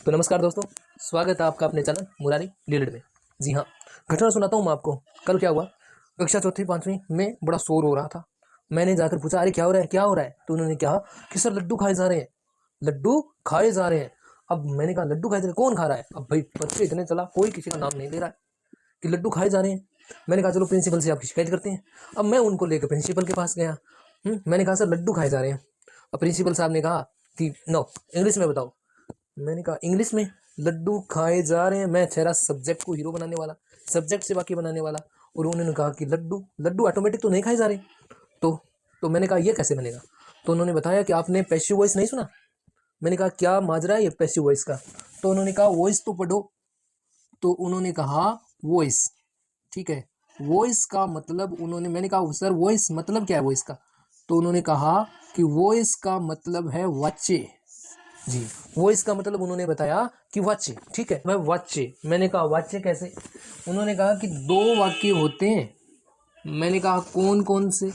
तो नमस्कार दोस्तों, स्वागत है आपका अपने चैनल मुरारी लीलड़ में। जी हाँ, घटना सुनाता हूँ मैं आपको। कल क्या हुआ, कक्षा चौथी पाँचवीं में बड़ा शोर हो रहा था। मैंने जाकर पूछा, अरे क्या हो रहा है, क्या हो रहा है? तो उन्होंने कहा कि सर लड्डू खाए जा रहे हैं, लड्डू खाए जा रहे हैं। अब मैंने कहा लड्डू खाए जा रहे हैं, कौन खा रहा है? अब भाई बच्चे इतने चला, कोई किसी का नाम नहीं ले रहा है कि लड्डू खाए जा रहे हैं। मैंने कहा चलो प्रिंसिपल से आपकी शिकायत करते हैं। अब मैं उनको लेकर प्रिंसिपल के पास गया। मैंने कहा सर लड्डू खाए जा रहे हैं। अब प्रिंसिपल साहब ने कहा कि नो, इंग्लिश में बताओ। मैंने कहा इंग्लिश में लड्डू खाए जा रहे हैं। मैं ठहरा सब्जेक्ट को हीरो बनाने वाला, सब्जेक्ट से वाक्य बनाने वाला, और उन्होंने कहा कि लड्डू लड्डू ऑटोमेटिक तो नहीं खाए जा रहे। तो तो मैंने कहा ये कैसे बनेगा? तो उन्होंने बताया कि आपने पैसिव वॉइस नहीं सुना। मैंने कहा क्या माजरा है ये पैसिव वॉइस का? तो उन्होंने कहा वॉइस तो पढ़ो। तो उन्होंने कहा वॉइस, ठीक है, वॉइस का मतलब उन्होंने, मैंने कहा सर वॉइस मतलब क्या है वॉइस का? तो उन्होंने कहा कि वॉइस का मतलब है वाच्य। जी, वॉइस का मतलब उन्होंने बताया कि वाच्य, ठीक है, वह वाच्य। मैंने कहा वाच्य कैसे? उन्होंने कहा कि दो वाक्य होते हैं। मैंने कहा कौन कौन से?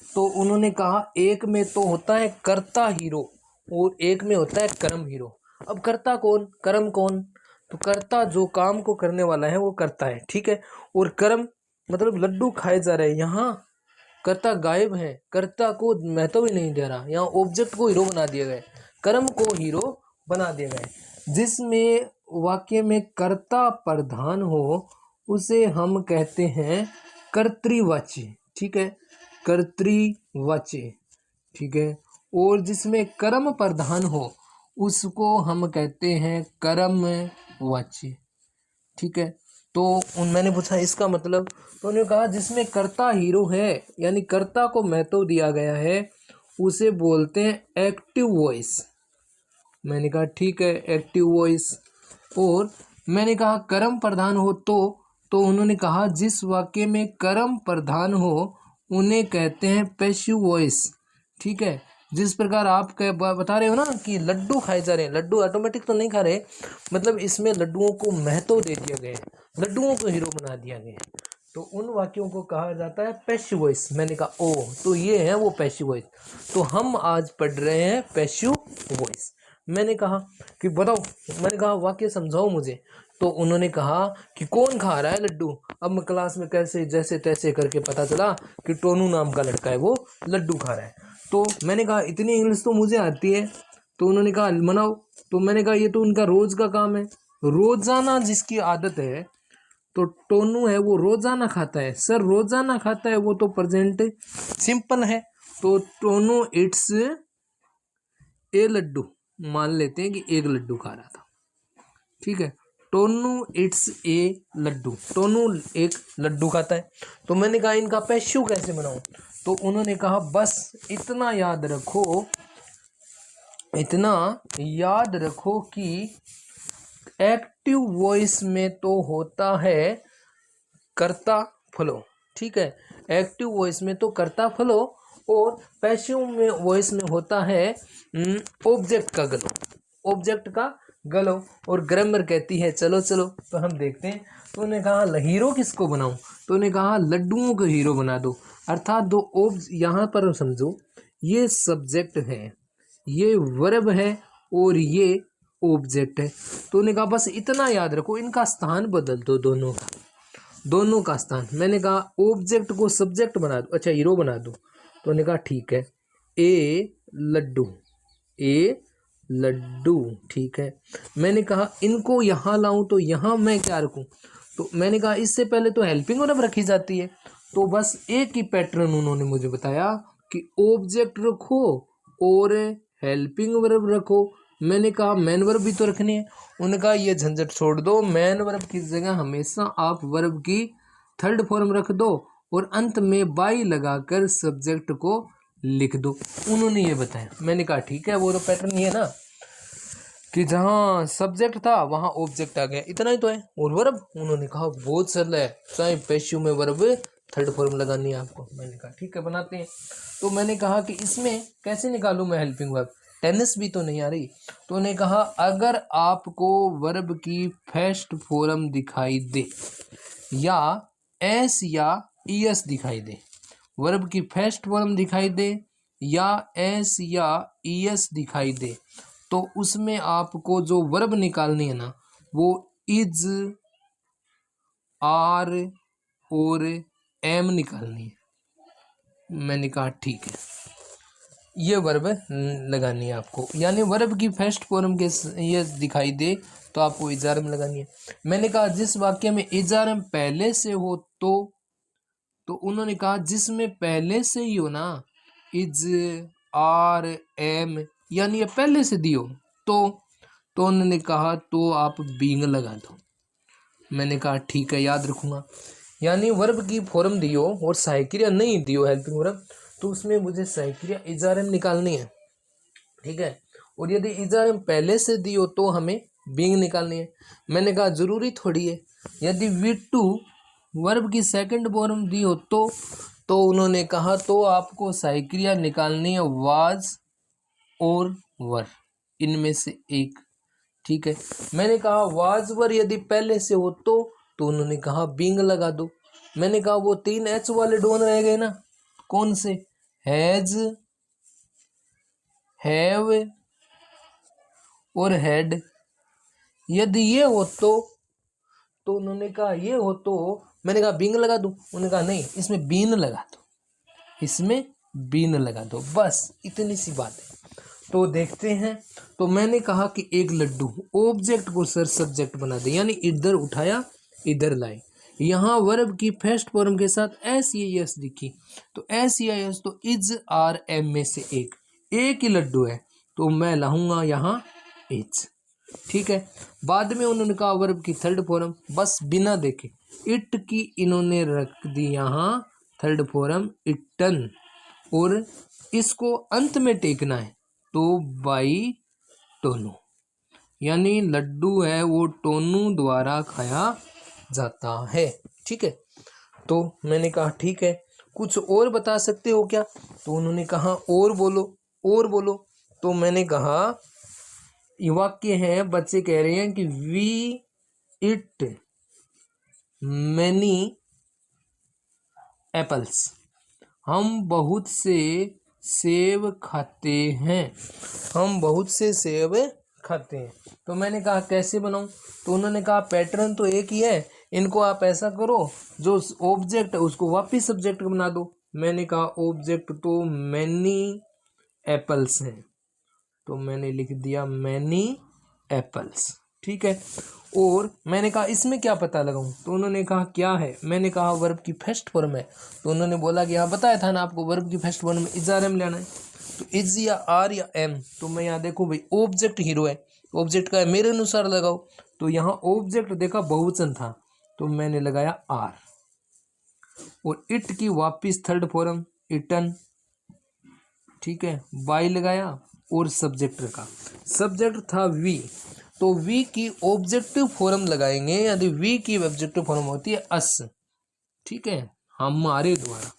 तो उन्होंने कहा एक में तो होता है कर्ता हीरो और एक में होता है कर्म हीरो। अब कर्ता कौन, कर्म कौन? तो कर्ता जो काम को करने वाला है वो कर्ता है, ठीक है, और कर्म मतलब लड्डू खाए जा रहे हैं। यहाँ कर्ता गायब है, कर्ता को महत्व ही नहीं दे रहा, यहाँ ऑब्जेक्ट को हीरो बना दिया गया, कर्म को हीरो बना दिया गया। जिसमें वाक्य में कर्ता प्रधान हो उसे हम कहते हैं कर्तृवाच्य, ठीक है, कर्तृवाच्य, ठीक है, और जिसमें कर्म प्रधान हो उसको हम कहते हैं कर्मवाच्य, ठीक है। तो मैंने पूछा इसका मतलब? तो उन्होंने कहा जिसमें कर्ता हीरो है, यानी कर्ता को महत्व दिया गया है, उसे बोलते हैं एक्टिव वॉइस। मैंने कहा ठीक है, एक्टिव वॉइस। और मैंने कहा कर्म प्रधान हो तो उन्होंने कहा जिस वाक्य में कर्म प्रधान हो उन्हें कहते हैं पैसिव वॉइस, ठीक है। जिस प्रकार आप बता रहे हो ना कि लड्डू खाए जा रहे हैं, लड्डू ऑटोमेटिक तो नहीं खा रहे, मतलब इसमें लड्डुओं को महत्व दे दिया गया है, लड्डुओं को हीरो बना दिया गया है, तो उन वाक्यों को कहा जाता है पैसिव वॉइस। मैंने कहा ओ, तो ये है वो पैसिव वॉइस। तो हम आज पढ़ रहे हैं पैसिव वॉइस। मैंने कहा कि बताओ, मैंने कहा वाक्य समझाओ मुझे। तो उन्होंने कहा कि कौन खा रहा है लड्डू? अब मैं क्लास में कैसे जैसे तैसे करके पता चला कि टोनू नाम का लड़का है वो लड्डू खा रहा है। तो मैंने कहा इतनी इंग्लिश तो मुझे आती है। तो उन्होंने कहा मनाओ। तो मैंने कहा ये तो उनका रोज का काम है, रोजाना जिसकी आदत है। तो टोनू है वो रोजाना खाता है। सर रोजाना खाता है वो तो प्रेजेंट सिंपल है। तो टोनू इट्स ए लड्डू, मान लेते हैं कि एक लड्डू खा रहा था, ठीक है। टोनू इट्स ए लड्डू, टोनू एक लड्डू खाता है। तो मैंने कहा इनका पैसिव कैसे बनाऊं? तो उन्होंने कहा बस इतना याद रखो, इतना याद रखो कि एक्टिव वॉइस में तो होता है कर्ता फ्लो, ठीक है, एक्टिव वॉइस में तो कर्ता फ्लो, और पैसिव में वॉइस में होता है ऑब्जेक्ट का गलो, ऑब्जेक्ट का गलो। और ग्रामर कहती है चलो चलो, तो हम देखते हैं। तो उन्होंने कहा हीरो किसको बनाऊं? तो उन्होंने कहा लड्डुओं को हीरो बना दो। अर्थात दो यहाँ पर समझो, ये सब्जेक्ट है, ये वर्ब है, और ये ऑब्जेक्ट है। तो उन्होंने कहा बस इतना याद रखो, इनका स्थान बदल दो, दोनों का स्थान। मैंने कहा ऑब्जेक्ट को सब्जेक्ट बना दो, अच्छा हीरो बना दो। तो उन्होंने कहा ठीक है, ए लड्डू, ए लड्डू, ठीक है। मैंने कहा इनको यहाँ लाऊं तो यहाँ मैं क्या रखूं? तो मैंने कहा इससे पहले तो हेल्पिंग वर्ब रखी जाती है। तो बस एक ही पैटर्न उन्होंने मुझे बताया कि ऑब्जेक्ट रखो और हेल्पिंग वर्ब रखो। मैंने कहा मैन वर्ब भी तो रखनी है। उन्होंने कहा ये झंझट छोड़ दो, मैन वर्ब की जगह हमेशा आप वर्ब की थर्ड फॉर्म रख दो और अंत में बाई लगाकर सब्जेक्ट को लिख दो। उन्होंने ये बताया। मैंने कहा ठीक है, वो तो पैटर्न ये है ना कि जहाँ सब्जेक्ट था वहाँ ऑब्जेक्ट आ गया, इतना ही तो है। और वर्ब, उन्होंने कहा बहुत सरल है, चाहे पैसिव में वर्ब थर्ड फॉर्म लगानी है आपको। मैंने कहा ठीक है बनाते हैं। तो मैंने कहा कि इसमें कैसे निकालूं मैं हेल्पिंग वर्ब, टेनिस भी तो नहीं आ रही। तो उन्होंने कहा अगर आपको वर्ब की फर्स्ट फॉर्म दिखाई दे या एस या ईएस दिखाई दे, वर्ब की फर्स्ट फॉर्म दिखाई दे या एस या ईएस दिखाई दे, तो उसमें आपको जो वर्ब निकालनी है ना वो इज, आर और एम निकालनी है। मैंने कहा ठीक है, ये वर्ब लगानी है आपको, यानी वर्ब की फर्स्ट फॉर्म के ये दिखाई दे तो आपको इजारम लगानी है। मैंने कहा जिस वाक्य में इजारम पहले से हो तो उन्होंने कहा जिसमें पहले से ही हो ना, इज, आर, एम, यानी ये पहले से दियो तो उन्होंने कहा तो आप बींग लगा दो। मैंने कहा ठीक है, याद रखूंगा। यानी वर्ब की फॉर्म दियो और सहायक क्रिया नहीं दियो हेल्पिंग वर्ब, तो उसमें मुझे सहायक क्रिया इजारम निकालनी है, ठीक है। और यदि इजारम पहले से दियो तो हमें बींग निकालनी है। मैंने कहा जरूरी थोड़ी है, यदि वी टू वर्ब की सेकंड फॉर्म दी हो तो उन्होंने कहा तो आपको सहायक क्रिया निकालनी है वाज और वर, इनमें से एक, ठीक है। मैंने कहा वाज वर यदि पहले से हो तो उन्होंने कहा बींग लगा दो। मैंने कहा वो 3 एच वाले डोन रह गए ना, कौन से, हैज, हैव और हैड, यदि ये हो तो उन्होंने कहा ये हो तो मैंने कहा बींग लगा दूं, उन्होंने कहा नहीं इसमें बीन लगा दो, इसमें बीन लगा दो, बस इतनी सी बात है। तो देखते हैं, तो मैंने कहा कि एक लड्डू ऑब्जेक्ट को सर सब्जेक्ट बना दे, यानी इधर उठाया इधर लाए। यहाँ वर्ब की फर्स्ट फॉर्म के साथ एस ई एस लिखी, तो एस ई एस तो इज, आर, एम में से एक ही लड्डू है तो मैं लाऊंगा यहाँ इज, ठीक है। बाद में उन्होंने कहा वर्ब की थर्ड फॉर्म बस बिना देखे इट की इन्होंने रख दी यहाँ थर्ड फॉर्म इटन, और इसको अंत में टेकना है तो बाई टोनू, यानी लड्डू है वो टोनू द्वारा खाया जाता है, ठीक है। तो मैंने कहा ठीक है, कुछ और बता सकते हो क्या, तो उन्होंने कहा और बोलो। तो मैंने कहा ये वाक्य है, बच्चे कह रहे हैं कि वी इट मैनी एप्पल्स, हम बहुत से सेब खाते हैं, हम बहुत से सेब खाते हैं। तो मैंने कहा कैसे बनाऊं, तो उन्होंने कहा पैटर्न तो एक ही है, इनको आप ऐसा करो जो ऑब्जेक्ट है उसको वापिस सब्जेक्ट बना दो। मैंने कहा ऑब्जेक्ट तो मैनी एप्पल्स हैं, तो मैंने लिख दिया मैनी एप्पल्स, ठीक है। और मैंने कहा इसमें क्या पता लगाऊं, तो उन्होंने कहा क्या है, मैंने कहा वर्ब की फर्स्ट फॉर्म है, तो उन्होंने बोला कि हाँ बताया था ना आपको वर्ब की फर्स्ट फॉर्म में इज, आर, एम लेना है, तो इज या आर या एम, तो मैं यहाँ देखो भाई ऑब्जेक्ट हीरो है, ऑब्जेक्ट का है मेरे अनुसार लगाओ, तो यहाँ ऑब्जेक्ट देखा बहुवचन था तो मैंने लगाया आर, और इट की वापिस थर्ड फॉर्म इटन, ठीक है, बाई लगाया और सब्जेक्ट रखा, सब्जेक्ट था वी, तो वी की ऑब्जेक्टिव फॉर्म लगाएंगे, यदि वी की ऑब्जेक्टिव फॉर्म होती है अस, ठीक है, हमारे द्वारा,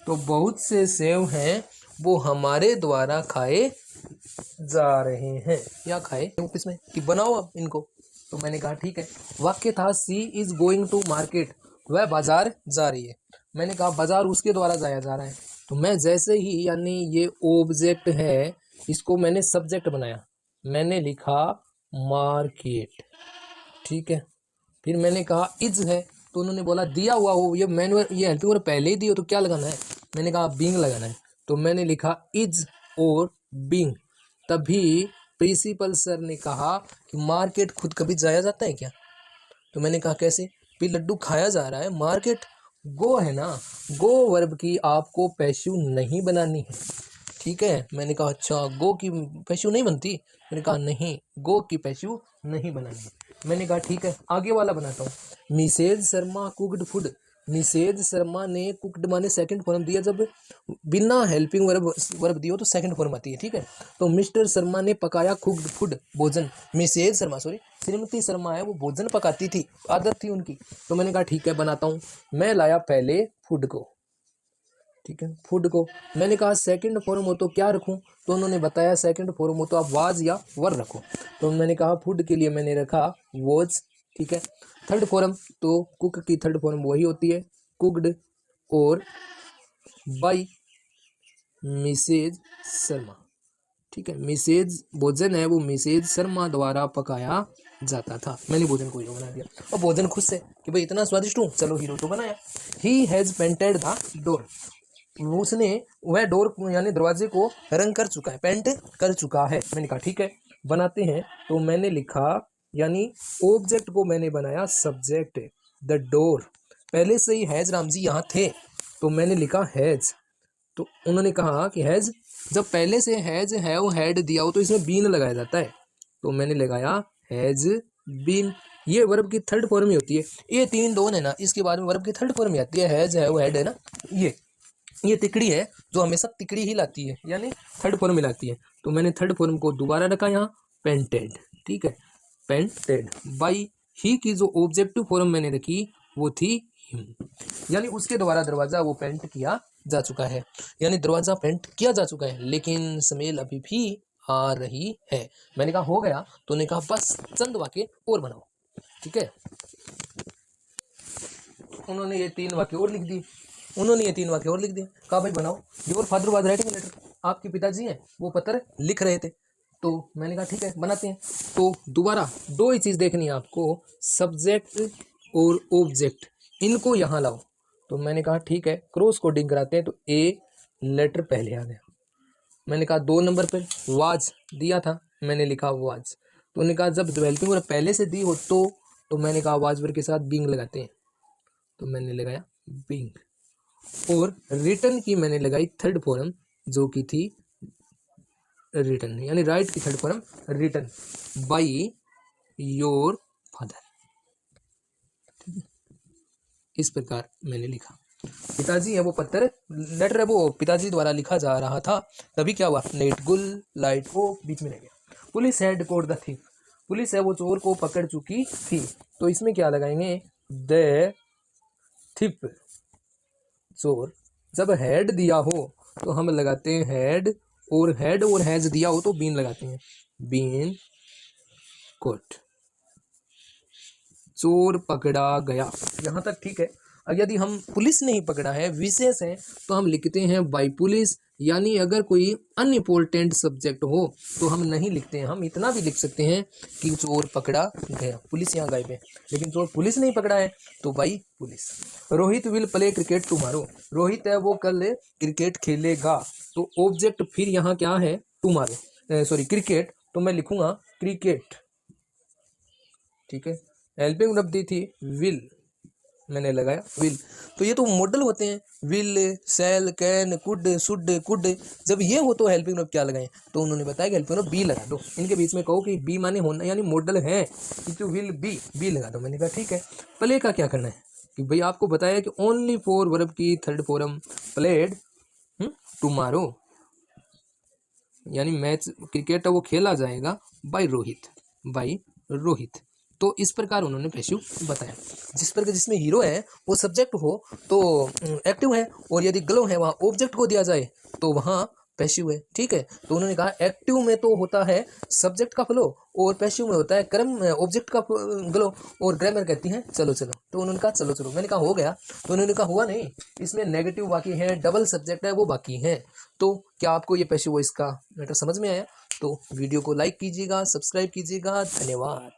तो बहुत से सेव हैं वो हमारे द्वारा खाए जा रहे हैं, या खाए ऑफिस में कि बनाओ अब इनको, तो मैंने कहा ठीक है। वाक्य था सी इज गोइंग टू मार्केट, वह बाजार जा रही है, मैंने कहा बाजार उसके द्वारा जाया जा रहा है, तो मैं जैसे ही यानी ये ऑब्जेक्ट है इसको मैंने सब्जेक्ट बनाया, मैंने लिखा मार्केट, ठीक है। फिर मैंने कहा इज है, तो उन्होंने बोला दिया हुआ हो ये मैनुअल ये हेल्पिंग वर्ब पहले ही दियो तो क्या लगाना है, मैंने कहा बींग लगाना है, तो मैंने लिखा इज और बींग। तभी प्रिंसिपल सर ने कहा कि मार्केट खुद कभी जाया जाता है क्या, तो मैंने कहा कैसे, भी लड्डू खाया जा रहा है, मार्केट गो है ना, गो वर्ब की आपको पैसिव नहीं बनानी है, ठीक है। मैंने कहा अच्छा गो की पैसिव नहीं बनती, मैंने कहा नहीं गो की पैसिव नहीं बनानी है। मैंने कहा ठीक है आगे वाला बनाता हूँ, Mrs Sharma cooked food, Mrs Sharma ने कुकड माने सेकंड फॉर्म दिया, जब बिना हेल्पिंग वर्ब दियो तो सेकंड फॉर्म आती है, ठीक है। तो मिस्टर शर्मा ने पकाया कुकड फूड भोजन, मिसेज शर्मा सॉरी श्रीमती शर्मा है वो भोजन पकाती थी, आदत थी उनकी, तो मैंने कहा ठीक है बनाता हूँ, मैं लाया पहले फूड को, ठीक है, फूड को, मैंने कहा सेकंड फॉर्म हो तो क्या रखूं, तो उन्होंने बताया सेकंड फॉर्म हो तो आप वाज या वर रखो, तो मैंने कहा फूड के लिए मैंने रखा वॉज, ठीक है। थर्ड फॉर्म तो कुक की थर्ड फॉर्म वही होती है कुकड, और बाई मिसेज शर्मा, ठीक है, मिसेज भोजन है वो मिसेज शर्मा द्वारा पकाया जाता था। मैंने भोजन को हीरो बना दिया और भोजन खुश से कि भाई इतना स्वादिष्ट हूँ, चलो हीरो तो बनाया। He has painted the door, उसने वह डोर यानी दरवाजे को रंग कर चुका है, पेंट कर चुका है। मैंने कहा ठीक है बनाते हैं। तो मैंने लिखा यानी ऑब्जेक्ट को मैंने बनाया सब्जेक्ट द डोर। पहले से ही हैज़ राम जी यहाँ थे तो मैंने लिखा हैज़। तो उन्होंने कहा कि हैज़, जब पहले से हैज़ हैव हैड दिया हो तो इसमें बीन लगाया जाता है, तो मैंने लगाया हैज़ बीन। ये वर्ब की थर्ड फॉर्म ही होती है। ये तीन दोन है ना, इसके बाद में वर्ब की थर्ड फॉर्म ही आती है, हैज़ हैव हैड है ना। ये तिकड़ी है जो हमेशा तिकड़ी ही लाती है, यानी थर्ड फॉर्म में लाती है। तो मैंने थर्ड फॉर्म को दोबारा रखा यहाँ पेंटेड, ठीक है, पेंटेड बाई ही की जो ऑब्जेक्टिव फॉर्म मैंने रखी वो थी हिम, यानी उसके द्वारा दरवाजा वो पेंट किया जा चुका है, यानी दरवाजा पेंट किया जा चुका है, लेकिन स्मेल अभी भी आ रही है। मैंने कहा हो गया, तो उन्होंने कहा बस चंद वाक्य और बनाओ, ठीक है। उन्होंने ये तीन वाक्य और लिख दिए, कहा भाई बनाओ। Your father was writing letter, आपके पिताजी हैं वो पत्र लिख रहे थे। तो मैंने कहा ठीक है बनाते हैं। तो दोबारा दो ही चीज़ देखनी है आपको, सब्जेक्ट और ऑब्जेक्ट, इनको यहाँ लाओ। तो मैंने कहा ठीक है, क्रॉस कोडिंग कराते हैं। तो ए लेटर पहले आ गया। मैंने कहा 2 नंबर पर वाज दिया था, मैंने लिखा वाज। तो उन्होंने कहा जब डेवलपिंग वर्ब पहले से दी हो तो मैंने कहा वाज वर्ब के साथ बीइंग लगाते हैं, तो मैंने लगाया बीइंग। और रिटर्न की मैंने लगाई थर्ड फॉर्म जो कि थी रिटर्न, यानी राइट की third form written by your father. इस प्रकार मैंने लिखा। पिताजी है वो पत्थर लेटर है वो पिताजी द्वारा लिखा जा रहा था। तभी क्या हुआ, लेट गुल लाइट वो बीच में रह गया। Police had caught the thief, police है वो चोर को पकड़ चुकी थी। तो इसमें क्या लगाएंगे, द थीफ, चोर। जब हैड दिया हो तो हम लगाते हैं हैड, और हैड और हैज दिया हो तो बीन लगाते हैं, बीन कॉट, चोर पकड़ा गया। यहाँ तक ठीक है। अब यदि हम पुलिस नहीं पकड़ा है, विशेष है, तो हम लिखते हैं बाई पुलिस, यानी अगर कोई अनइम्पोर्टेंट सब्जेक्ट हो तो हम नहीं लिखते हैं। हम इतना भी लिख सकते हैं कि चोर पकड़ा गया, पुलिस यहाँ गायब है, लेकिन चोर पुलिस नहीं पकड़ा है तो by police. Rohit will play cricket tomorrow, Rohit है वो कल क्रिकेट खेलेगा। तो ऑब्जेक्ट फिर यहाँ क्या है, टुमारो, सॉरी क्रिकेट, तो मैं लिखूंगा क्रिकेट, ठीक है। हेल्पिंग वर्ब दी थी विल, मैंने लगाया विल। तो ये तो मॉडल होते हैं, will, shall, can, could, should, could. जब ये हो तो हेल्पिंग वर्ब क्या लगाएं, तो उन्होंने बताया कि हेल्पिंग वर्ब बी लगा दो। इनके बीच में कहो कि बी माने होना, यानी मॉडल है कि विल बी लगा दो। मैंने कहा ठीक है। प्ले का क्या करना है कि भाई आपको बताया कि ओनली फॉर वर्ब की थर्ड फॉर्म प्लेड टुमारो, यानी मैच क्रिकेट वो खेला जाएगा बाय रोहित। तो इस प्रकार उन्होंने पैसिव बताया। जिस प्रकार जिसमें हीरो है वो सब्जेक्ट हो तो एक्टिव है, और यदि ग्लो है वहाँ ऑब्जेक्ट को दिया जाए तो वहाँ पैसिव है, ठीक है। तो उन्होंने कहा एक्टिव में तो होता है सब्जेक्ट का फ्लो, और पैसिव में होता है क्रम ऑब्जेक्ट का ग्लो, और ग्रामर कहती है चलो चलो। तो उन्होंने कहा चलो चलो, मैंने कहा हो गया। तो उन्होंने कहा हुआ नहीं, इसमें नेगेटिव बाकी है, डबल सब्जेक्ट है वो बाकी है। तो क्या आपको ये पैसिव वॉइस का मैटर समझ में आया? तो वीडियो को लाइक कीजिएगा, सब्सक्राइब कीजिएगा। धन्यवाद।